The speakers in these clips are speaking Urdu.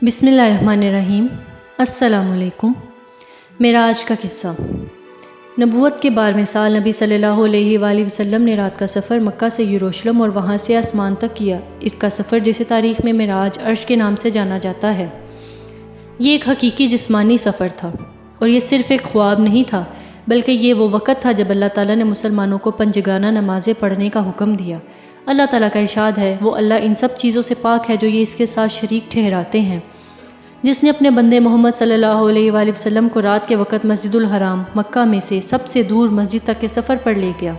بسم اللہ الرحمن الرحیم۔ السلام علیکم۔ معراج کا قصہ۔ نبوت کے 12ویں سال نبی صلی اللہ علیہ وآلہ وسلم نے رات کا سفر مکہ سے یروشلم اور وہاں سے آسمان تک کیا۔ اس کا سفر جسے تاریخ میں معراج عرش کے نام سے جانا جاتا ہے، یہ ایک حقیقی جسمانی سفر تھا، اور یہ صرف ایک خواب نہیں تھا، بلکہ یہ وہ وقت تھا جب اللہ تعالیٰ نے مسلمانوں کو پنجگانہ نمازیں پڑھنے کا حکم دیا۔ اللہ تعالیٰ کا ارشاد ہے، وہ اللہ ان سب چیزوں سے پاک ہے جو یہ اس کے ساتھ شریک ٹھہراتے ہیں، جس نے اپنے بندے محمد صلی اللہ علیہ وآلہ وسلم کو رات کے وقت مسجد الحرام مکہ میں سے سب سے دور مسجد تک کے سفر پر لے گیا،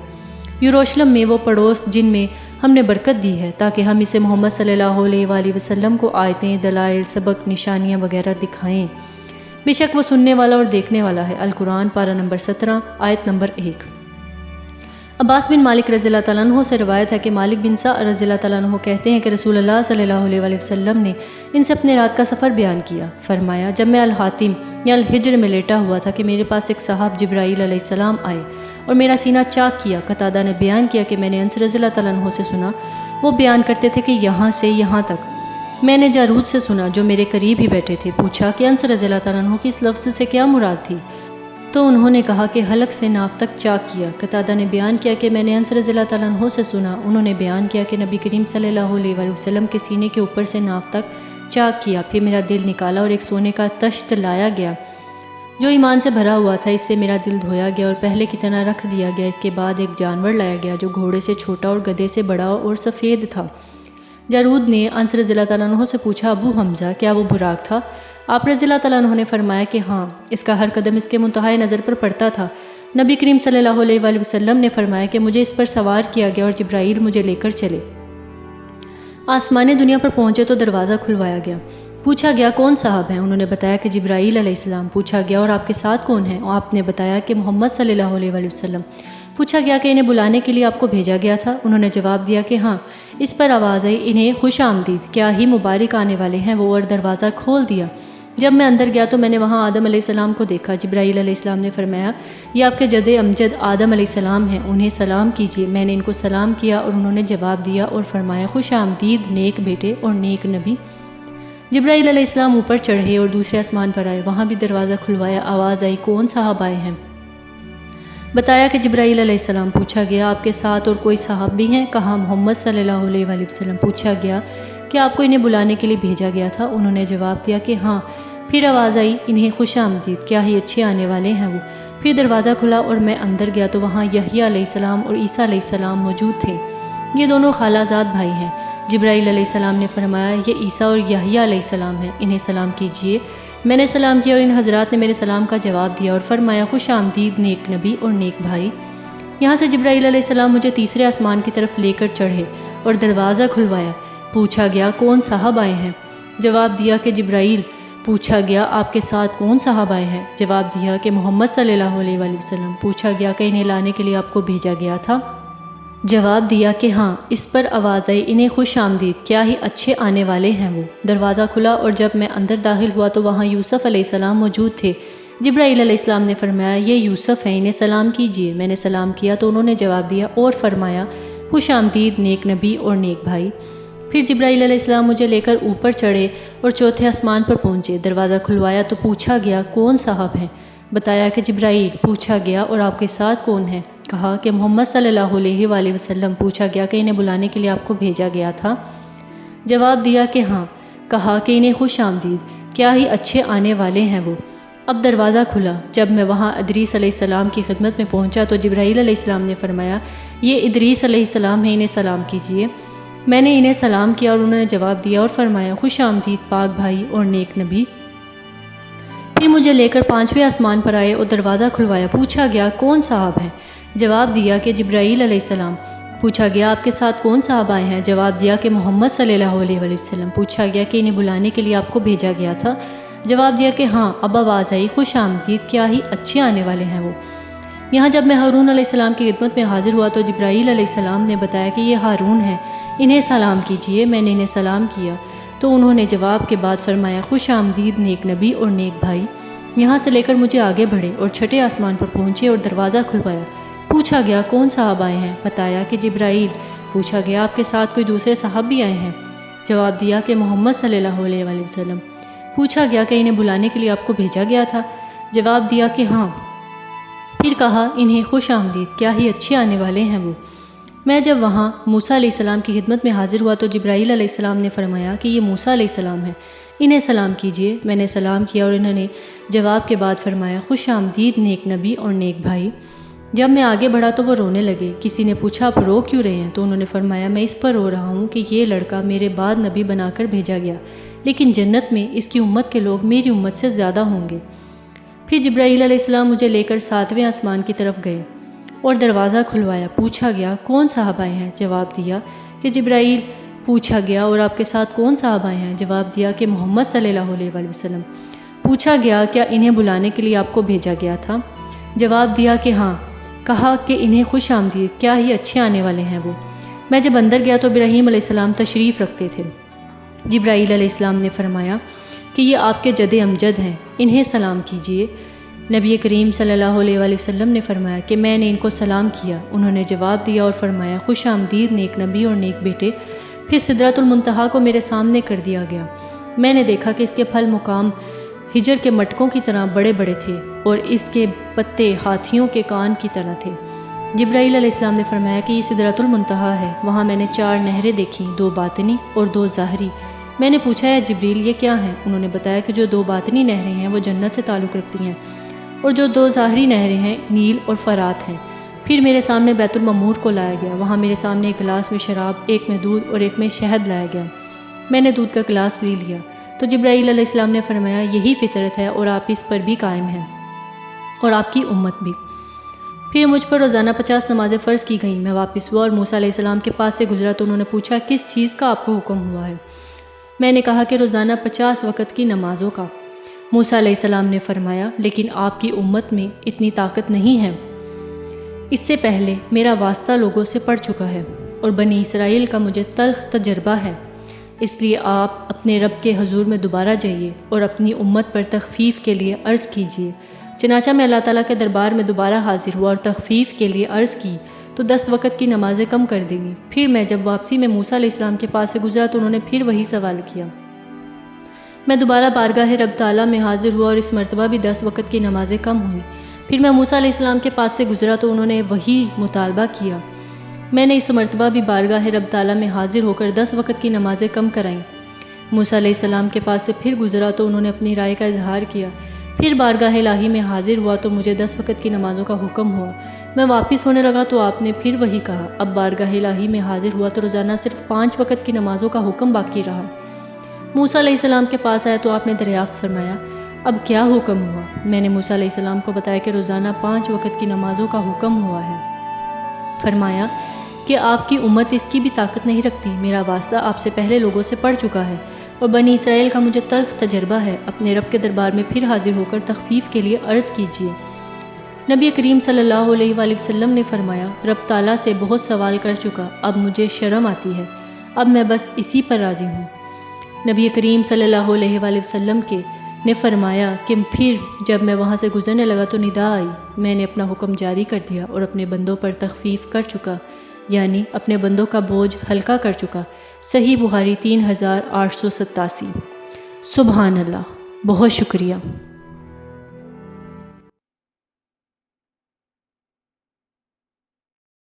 یروشلم میں وہ پڑوس جن میں ہم نے برکت دی ہے، تاکہ ہم اسے محمد صلی اللہ علیہ وآلہ وسلم کو آیتیں، دلائل، سبق، نشانیاں وغیرہ دکھائیں۔ بے شک وہ سننے والا اور دیکھنے والا ہے۔ القرآن پارہ نمبر 17 آیت نمبر 1۔ عباس بن مالک رضی اللہ تعالیٰ عنہ سے روایت ہے کہ مالک بن سعد رضی اللہ تعالیٰ عنہ کہتے ہیں کہ رسول اللہ صلی اللہ علیہ وآلہ وسلم نے ان سے اپنے رات کا سفر بیان کیا۔ فرمایا، جب میں الحاتم یا الحجر میں لیٹا ہوا تھا کہ میرے پاس ایک صاحب جبرائیل علیہ السلام آئے اور میرا سینہ چاک کیا۔ قتادہ نے بیان کیا کہ میں نے انس رضی اللہ تعالیٰ عنہ سے سنا، وہ بیان کرتے تھے کہ یہاں سے یہاں تک۔ میں نے جارود سے سنا جو میرے قریب ہی بیٹھے تھے، پوچھا کہ انس رضی اللہ تعالیٰ عنہ کی اس لفظ سے کیا مراد تھی، تو انہوں نے کہا کہ حلق سے ناف تک چاک کیا۔ قتادہ نے بیان کیا کہ میں نے انس رضی اللہ تعالیٰ عنہ سے سنا، انہوں نے بیان کیا کہ نبی کریم صلی اللہ علیہ وآلہ وسلم کے سینے کے اوپر سے ناف تک چاک کیا، پھر میرا دل نکالا اور ایک سونے کا تشت لایا گیا جو ایمان سے بھرا ہوا تھا، اس سے میرا دل دھویا گیا اور پہلے کی طرح رکھ دیا گیا۔ اس کے بعد ایک جانور لایا گیا جو گھوڑے سے چھوٹا اور گدھے سے بڑا اور سفید تھا۔ جارود نے انس رضی اللہ تعالیٰ عنہ سے پوچھا، ابو حمزہ، کیا وہ براق تھا؟ آپ رضی اللہ تعالیٰ عنہ نے فرمایا کہ ہاں، اس کا ہر قدم اس کے منتہائے نظر پر پڑتا تھا۔ نبی کریم صلی اللہ علیہ وآلہ وسلم نے فرمایا کہ مجھے اس پر سوار کیا گیا اور جبرائیل مجھے لے کر چلے۔ آسمان دنیا پر پہنچے تو دروازہ کھلوایا گیا۔ پوچھا گیا، کون صاحب ہیں؟ انہوں نے بتایا کہ جبرائیل علیہ السلام۔ پوچھا گیا، اور آپ کے ساتھ کون ہیں؟ آپ نے بتایا کہ محمد صلی اللہ علیہ وآلہ وسلم۔ پوچھا گیا کہ انہیں بلانے کے لیے آپ کو بھیجا گیا تھا؟ انہوں نے جواب دیا کہ ہاں۔ اس پر آواز آئی، انہیں خوش آمدید، کیا ہی مبارک آنے والے ہیں وہ، اور دروازہ کھول دیا۔ جب میں اندر گیا تو میں نے وہاں آدم علیہ السلام کو دیکھا۔ جبرائیل علیہ السلام نے فرمایا، یہ آپ کے جد امجد آدم علیہ السلام ہیں، انہیں سلام کیجیے۔ میں نے ان کو سلام کیا اور انہوں نے جواب دیا اور فرمایا، خوش آمدید نیک بیٹے اور نیک نبی۔ جبرائیل علیہ السلام اوپر چڑھے اور دوسرے آسمان پر آئے، وہاں بھی دروازہ کھلوایا۔ آواز آئی، کون صاحب آئے ہیں؟ بتایا کہ جبرائیل علیہ السلام۔ پوچھا گیا، آپ کے ساتھ اور کوئی صاحب بھی ہیں؟ کہا، محمد صلی اللہ علیہ وآلہ وسلم۔ پوچھا گیا، کیا آپ کو انہیں بلانے کے لیے بھیجا گیا تھا؟ انہوں نے جواب دیا کہ ہاں۔ پھر آواز آئی، انہیں خوش آمدید، کیا ہی اچھے آنے والے ہیں وہ۔ پھر دروازہ کھلا اور میں اندر گیا تو وہاں یحییٰ علیہ السلام اور عیسیٰ علیہ السلام موجود تھے، یہ دونوں خالہ زاد بھائی ہیں۔ جبرائیل علیہ السلام نے فرمایا، یہ عیسیٰ اور یحییٰ علیہ السلام ہیں، انہیں سلام کیجیے۔ میں نے سلام کیا اور ان حضرات نے میرے سلام کا جواب دیا اور فرمایا، خوش آمدید نیک نبی اور نیک بھائی۔ یہاں سے جبرائیل علیہ السلام مجھے تیسرے آسمان کی طرف لے کر چڑھے اور دروازہ کھلوایا۔ پوچھا گیا، کون صاحب آئے ہیں؟ جواب دیا کہ جبرائیل۔ پوچھا گیا، آپ کے ساتھ کون صاحب آئے ہیں؟ جواب دیا کہ محمد صلی اللہ علیہ وآلہ وسلم۔ پوچھا گیا کہ انہیں لانے کے لیے آپ کو بھیجا گیا تھا؟ جواب دیا کہ ہاں۔ اس پر آواز آئی، انہیں خوش آمدید، کیا ہی اچھے آنے والے ہیں وہ۔ دروازہ کھلا اور جب میں اندر داخل ہوا تو وہاں یوسف علیہ السلام موجود تھے۔ جبرائیل علیہ السلام نے فرمایا، یہ یوسف ہیں، انہیں سلام کیجیے۔ میں نے سلام کیا تو انہوں نے جواب دیا اور فرمایا، خوش آمدید نیک نبی اور نیک بھائی۔ پھر جبرائیل علیہ السلام مجھے لے کر اوپر چڑھے اور چوتھے آسمان پر پہنچے۔ دروازہ کھلوایا تو پوچھا گیا، کون صاحب ہیں؟ بتایا کہ جبرائیل۔ پوچھا گیا، اور آپ کے ساتھ کون ہیں؟ کہا کہ محمد صلی اللہ علیہ وآلہ وسلم۔ پوچھا گیا کہ انہیں بلانے کے لیے آپ کو بھیجا گیا تھا؟ جواب دیا کہ ہاں۔ کہا کہ انہیں خوش آمدید، کیا ہی اچھے آنے والے ہیں وہ۔ اب دروازہ کھلا۔ جب میں وہاں ادریس علیہ السلام کی خدمت میں پہنچا تو جبرائیل علیہ السلام نے فرمایا، یہ ادریس علیہ السلام ہیں، انہیں سلام کیجیے۔ میں نے انہیں سلام کیا اور انہوں نے جواب دیا اور فرمایا، خوش آمدید پاک بھائی اور نیک نبی۔ پھر مجھے لے کر 5ویں آسمان پر آئے اور دروازہ کھلوایا۔ پوچھا گیا، کون صاحب ہیں؟ جواب دیا کہ جبرائیل علیہ السلام۔ پوچھا گیا، آپ کے ساتھ کون صاحب آئے ہیں؟ جواب دیا کہ محمد صلی اللہ علیہ وآلہ وسلم۔ پوچھا گیا کہ انہیں بلانے کے لیے آپ کو بھیجا گیا تھا؟ جواب دیا کہ ہاں۔ اب آواز آئی، خوش آمدید، کیا ہی اچھے آنے والے ہیں وہ۔ یہاں جب میں ہارون علیہ السلام کی خدمت میں حاضر ہوا تو جبرائیل علیہ السلام نے بتایا کہ یہ ہارون ہیں، انہیں سلام کیجیے۔ میں نے انہیں سلام کیا تو انہوں نے جواب کے بعد فرمایا، خوش آمدید نیک نبی اور نیک بھائی۔ یہاں سے لے کر مجھے آگے بڑھے اور چھٹے آسمان پر پہنچے اور دروازہ کھلوایا۔ پوچھا گیا، کون صاحب آئے ہیں؟ بتایا کہ جبرائیل۔ پوچھا گیا، آپ کے ساتھ کوئی دوسرے صاحب بھی آئے ہیں؟ جواب دیا کہ محمد صلی اللہ علیہ وآلہ وسلم۔ پوچھا گیا کہ انہیں بلانے کے لیے آپ کو بھیجا گیا تھا؟ جواب دیا کہ ہاں۔ پھر کہا انہیں خوش آمدید، کیا ہی اچھے آنے والے ہیں وہ۔ میں جب وہاں موسیٰ علیہ السلام کی خدمت میں حاضر ہوا تو جبرائیل علیہ السلام نے فرمایا کہ یہ موسیٰ علیہ السلام ہے، انہیں سلام کیجئے۔ میں نے سلام کیا اور انہوں نے جواب کے بعد فرمایا خوش آمدید نیک نبی اور نیک بھائی۔ جب میں آگے بڑھا تو وہ رونے لگے۔ کسی نے پوچھا آپ رو کیوں رہے ہیں؟ تو انہوں نے فرمایا میں اس پر رو رہا ہوں کہ یہ لڑکا میرے بعد نبی بنا کر بھیجا گیا، لیکن جنت میں اس کی امت کے لوگ میری امت سے زیادہ ہوں گے۔ پھر جبرائیل علیہ السلام مجھے لے کر 7ویں آسمان کی طرف گئے اور دروازہ کھلوایا۔ پوچھا گیا کون صاحب آئے ہیں؟ جواب دیا کہ جبرائیل۔ پوچھا گیا اور آپ کے ساتھ کون صاحب آئے ہیں؟ جواب دیا کہ محمد صلی اللہ علیہ وآلہ وسلم۔ پوچھا گیا کیا انہیں بلانے کے لیے آپ کو بھیجا گیا تھا؟ جواب دیا کہ ہاں۔ کہا کہ انہیں خوش آمدید، کیا ہی اچھے آنے والے ہیں وہ۔ میں جب اندر گیا تو ابراہیم علیہ السلام تشریف رکھتے تھے۔ جبرائیل علیہ السلام نے فرمایا کہ یہ آپ کے جد امجد ہیں، انہیں سلام کیجئے۔ نبی کریم صلی اللہ علیہ وآلہ وسلم نے فرمایا کہ میں نے ان کو سلام کیا۔ انہوں نے جواب دیا اور فرمایا خوش آمدید نیک نبی اور نیک بیٹے۔ پھر سدرۃ المنتہا کو میرے سامنے کر دیا گیا۔ میں نے دیکھا کہ اس کے پھل مقام ہجر کے مٹکوں کی طرح بڑے بڑے تھے اور اس کے پتے ہاتھیوں کے کان کی طرح تھے۔ جبرائیل علیہ السلام نے فرمایا کہ یہ سدرۃ المنتہا ہے۔ وہاں میں نے 4 نہریں دیکھیں، 2 باطنی اور 2 ظاہری۔ میں نے پوچھا ہے جبریل یہ کیا ہیں؟ انہوں نے بتایا کہ جو 2 باطنی نہریں ہیں وہ جنت سے تعلق رکھتی ہیں اور جو 2 ظاہری نہریں ہیں نیل اور فرات ہیں۔ پھر میرے سامنے بیت المعمور کو لایا گیا۔ وہاں میرے سامنے ایک گلاس میں شراب، ایک میں دودھ اور ایک میں شہد لایا گیا۔ میں نے دودھ کا گلاس لے لیا تو جبرائیل علیہ السلام نے فرمایا یہی فطرت ہے اور آپ اس پر بھی قائم ہیں اور آپ کی امت بھی۔ پھر مجھ پر روزانہ 50 نمازیں فرض کی گئیں۔ میں واپس ہوا اور موسیٰ علیہ السلام کے پاس سے گزرا تو انہوں نے پوچھا کس چیز کا آپ کو حکم ہوا ہے؟ میں نے کہا کہ روزانہ 50 وقت کی نمازوں کا۔ موسیٰ علیہ السلام نے فرمایا لیکن آپ کی امت میں اتنی طاقت نہیں ہے، اس سے پہلے میرا واسطہ لوگوں سے پڑ چکا ہے اور بنی اسرائیل کا مجھے تلخ تجربہ ہے، اس لیے آپ اپنے رب کے حضور میں دوبارہ جائیے اور اپنی امت پر تخفیف کے لیے عرض کیجیے۔ چنانچہ میں اللہ تعالیٰ کے دربار میں دوبارہ حاضر ہوا اور تخفیف کے لیے عرض کی تو 10 وقت کی نمازیں کم کر دیں گی۔ پھر میں جب واپسی میں موسیٰ علیہ السلام کے پاس سے گزرا تو انہوں نے پھر وہی سوال کیا۔ میں دوبارہ بارگاہ رب تعالیٰ میں حاضر ہوا اور اس مرتبہ بھی 10 وقت کی نمازیں کم ہوئیں۔ پھر میں موسیٰ علیہ السلام کے پاس سے گزرا تو انہوں نے وہی مطالبہ کیا۔ میں نے اس مرتبہ بھی بارگاہ رب تعالیٰ میں حاضر ہو کر 10 وقت کی نمازیں کم کرائیں۔ موسیٰ علیہ السلام کے پاس سے پھر گزرا تو انہوں نے اپنی رائے کا اظہار کیا۔ پھر بارگاہ الہی میں حاضر ہوا تو مجھے 10 وقت کی نمازوں کا حکم ہوا۔ میں واپس ہونے لگا تو آپ نے پھر وہی کہا۔ اب بارگاہ الہی میں حاضر ہوا تو روزانہ صرف 5 وقت کی نمازوں کا حکم باقی رہا۔ موسیٰ علیہ السلام کے پاس آیا تو آپ نے دریافت فرمایا اب کیا حکم ہوا؟ میں نے موسیٰ علیہ السلام کو بتایا کہ روزانہ 5 وقت کی نمازوں کا حکم ہوا ہے۔ فرمایا کہ آپ کی امت اس کی بھی طاقت نہیں رکھتی، میرا واسطہ آپ سے پہلے لوگوں سے پڑ چکا ہے اور بنی اسرائیل کا مجھے تلخ تجربہ ہے۔ اپنے رب کے دربار میں پھر حاضر ہو کر تخفیف کے لیے عرض کیجیے۔ نبی کریم صلی اللہ علیہ وآلہ وسلم نے فرمایا رب تعالیٰ سے بہت سوال کر چکا، اب مجھے شرم آتی ہے، اب میں بس اسی پر راضی ہوں۔ نبی کریم صلی اللہ علیہ وآلہ وسلم نے فرمایا کہ پھر جب میں وہاں سے گزرنے لگا تو ندا آئی، میں نے اپنا حکم جاری کر دیا اور اپنے بندوں پر تخفیف کر چکا، یعنی اپنے بندوں کا بوجھ ہلکا کر چکا۔ صحیح بخاری 3887۔ سبحان اللہ، بہت شکریہ۔